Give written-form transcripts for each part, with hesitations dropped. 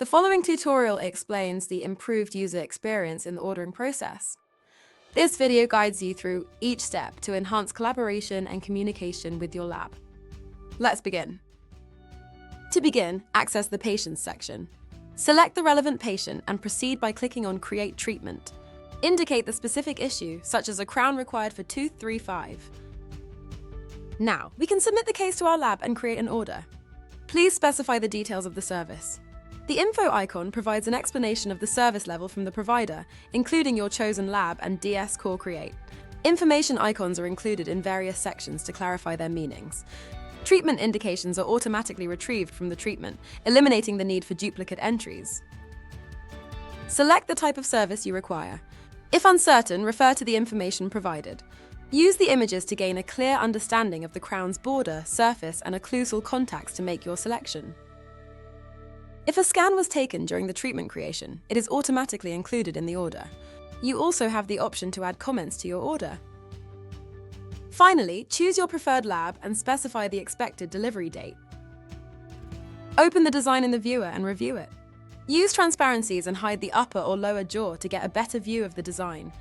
The following tutorial explains the improved user experience in the ordering process. This video guides you through each step to enhance collaboration and communication with your lab. Let's begin. To begin, access the Patients section. Select the relevant patient and proceed by clicking on Create Treatment. Indicate the specific issue, such as a crown required for tooth 3-5. Now, we can submit the case to our lab and create an order. Please specify the details of the service. The info icon provides an explanation of the service level from the provider, including your chosen lab and DS Core Create. Information icons are included in various sections to clarify their meanings. Treatment indications are automatically retrieved from the treatment, eliminating the need for duplicate entries. Select the type of service you require. If uncertain, refer to the information provided. Use the images to gain a clear understanding of the crown's border, surface, and occlusal contacts to make your selection. If a scan was taken during the treatment creation, it is automatically included in the order. You also have the option to add comments to your order. Finally, choose your preferred lab and specify the expected delivery date. Open the design in the viewer and review it. Use transparencies and hide the upper or lower jaw to get a better view of the design.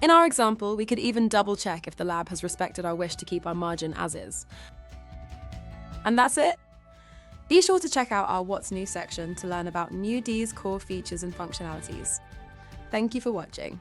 In our example, we could even double-check if the lab has respected our wish to keep our margin as is. And that's it! Be sure to check out our What's New section to learn about new DS Core features and functionalities. Thank you for watching.